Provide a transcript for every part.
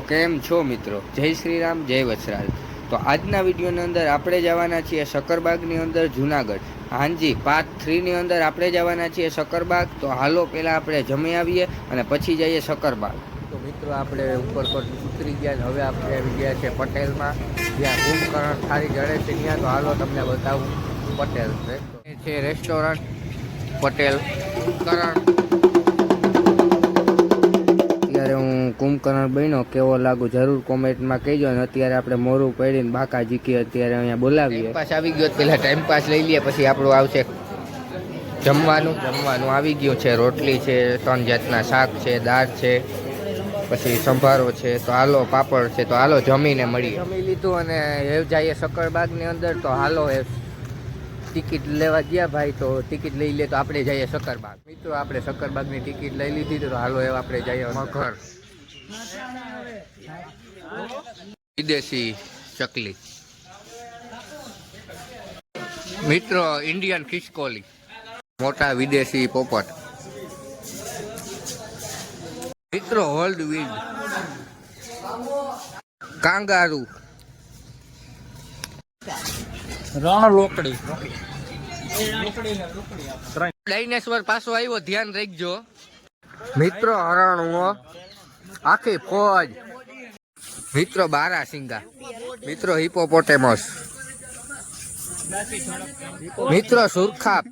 કેમ છો મિત્રો? જય શ્રી રામ, જય વછરાજ। તો આજના વિડીયોની અંદર આપણે જવાના છીએ શક્કરબાગની અંદર જુનાગઢ। હાંજી પાર્ટ 3 ની અંદર આપણે જવાના છીએ શક્કરબાગ। તો હાલો પહેલાં આપણે જમી આવીએ અને પછી જઈએ શક્કરબાગ। તો મિત્રો આપણે ઉપર ઉતરી ગયા, હવે આપણે આવી ગયા છે પટેલમાં, જ્યાં કુંભકર્ણ થાળી જડે છે ત્યાં। તો હાલો તમને બતાવું પટેલ છે રેસ્ટોરન્ટ પટેલ કરણ। અત્યારે હું કુંભકર્ણ બન્યો કેવો લાગુ જરૂર કોમેન્ટમાં કહેજો। અને અત્યારે આપણે મોરું પડીને બાકા જીકી અત્યારે અહીંયા બોલાવીએ। પાસ આવી ગયો, પહેલાં ટાઈમ પાસ લઈ લઈએ, પછી આપણું આવશે જમવાનું આવી ગયું છે। રોટલી છે, 3 જાતના શાક છે, દાળ છે, પછી સંભારો છે, તો હાલો પાપડ છે। તો હાલો જમીને મળીએ। જમી લીધું અને એ જઈએ શક્કરબાગની અંદર। તો હાલો એ ટિકિટ લેવા ગયા ભાઈ, તો ટિકિટ લઈ લે તો આપણે જઈએ શક્કરબાગ। મિત્રો આપણે શક્કરબાગની ટિકિટ લઈ લીધી, તો હાલો એ આપણે જઈએ મગર વિદેશી ચકલી। મિત્રો ઇન્ડિયન ખિસકોલી, મોટા વિદેશી પોપટ। મિત્રો વર્લ્ડ વિડ કાંગારૂ, રણ લોકડી, ડાયનેસોર પાછો આવ્યો, ધ્યાન રાખજો મિત્રો। હરણુઓ આખી ફોજ, મિત્રો બારાસિંગા, મિત્રો હિપોપોટેમસ, મિત્રો સુરખાપ,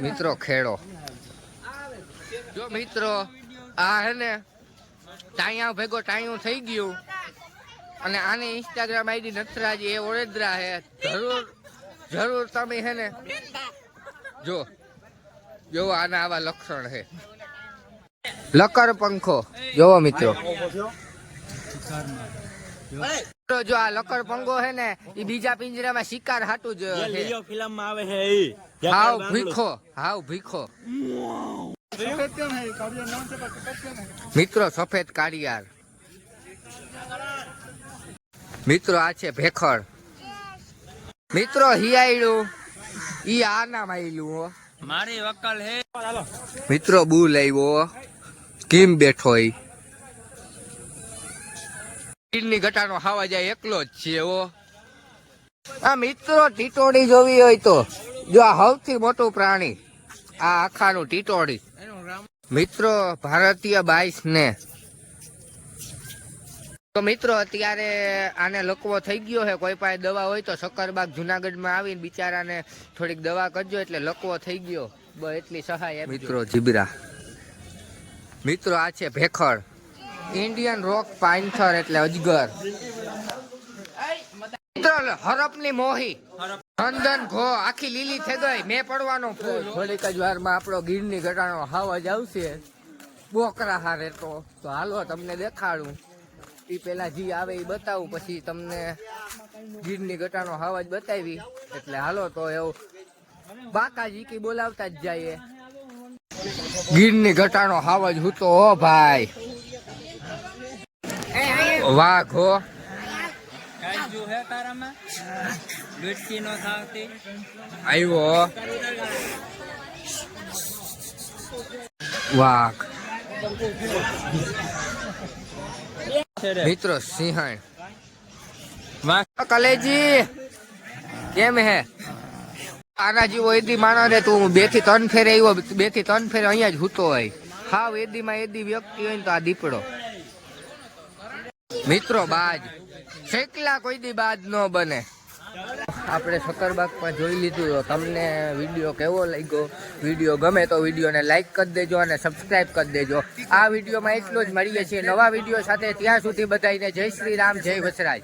મિત્રો ખેડો। જો મિત્રો આ હે ને ટાયા ભેગો ટાયું થઈ ગયું, અને આની ઇન્સ્ટાગ્રામ આઈડી નથરાજી, એ વડોદરા હે। જરૂર તમે હે ને જો આના આવા લક્ષણ હે। લકર પંખો જોવો મિત્રો, જો આ લકર પંખો હે ને એ બીજા પિંજરામાં શિકાર હાટું જ ફિલ્મ માં આવે છે। હાવ ભીખો મિત્રો, સફેદ કાળિયાર। મિત્રો આ છે ભેખડ। મિત્રો હિયાયડું ઈ આ નામ આયલું મારી વકલ હે। મિત્રો બુલ આવ્યો, કેમ બેઠો ઈ ની ગટાનો ખાવા જાય એકલો જ છે ઓ। આ મિત્રો ટીટોડી જોવી હોય તો જો આ સૌથી મોટું પ્રાણી, આ આખાનું ટીટોડી। મિત્રો ભારતીય 22 ને તો મિત્રો અત્યારે આને લકવો થઈ ગયો છે। કોઈ પાસે દવા હોય તો શક્કરબાગ જુનાગઢમાં આવીને બિચારાને થોડીક દવા કરજો, એટલે લકવો થઈ ગયો, એટલી સહાય। મિત્રો જીબ્રા, મિત્રો આ છે ભેખડ, ઇન્ડિયન રોક પાઇન્થર એટલે અજગર। મિત્રો હરપની મોહી, ચંદન ઘો આખી લીલી થઈ ગઈ, મેં પડવાનો ફૂલ। થોડીક જ વારમાં આપણો ગીરની ઘટાનો હાવજ આવશે બોકરા હારે। તો હાલો તમને દેખાડું, એ પેલા જી આવે એ બતાવું, પછી તમને ગીરની ઘટાનો હાવજ બતાવી। એટલે હાલો તો એવું બાકાજી કી બોલાવતા જ જઈએ। ગીરની ઘટાનો હાવજ હું તો હો ભાઈ, વાઘ હો આવ્યો, વાઘ। મિત્રો સિંહણ, કલેજી કેમ હે? આના જેવો એદી માણસ ને તું 2 થી 3 ફેરે આવ્યો, 2 થી 3 ફેરે અહીંયા જ હૂતો હોય। હાવ એદીમાં એદી વ્યક્તિ હોય ને તો આ દીપડો। મિત્રો બાજ, શેકલા કોઈ દી બાજ ન બને। આપણે શક્કરબાગમાં જોઈ લીધું, તો તમને વિડીયો કેવો લાગ્યો? વિડીયો ગમે તો વિડીયોને લાઈક કરી દેજો અને સબસ્ક્રાઈબ કરી દેજો। આ વિડીયોમાં એટલું જ, મળીએ છીએ નવા વિડીયો સાથે। ત્યાં સુધી બધાને જય શ્રી રામ, જય વછરાજ।